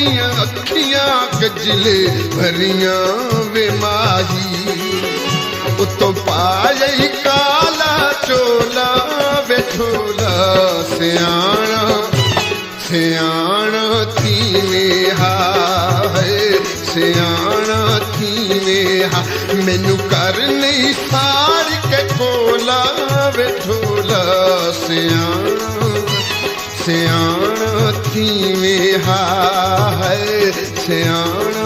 दियां अखियां गजले भरियां वे माही उतों पाई काला चोला वे झोला सियाणा सियाणा थीवें हाय सियाणा थीवें हा मैनू कर नहीं सार के कोला वे झोला सियाणा सियाणा थीवें हाय सियाणा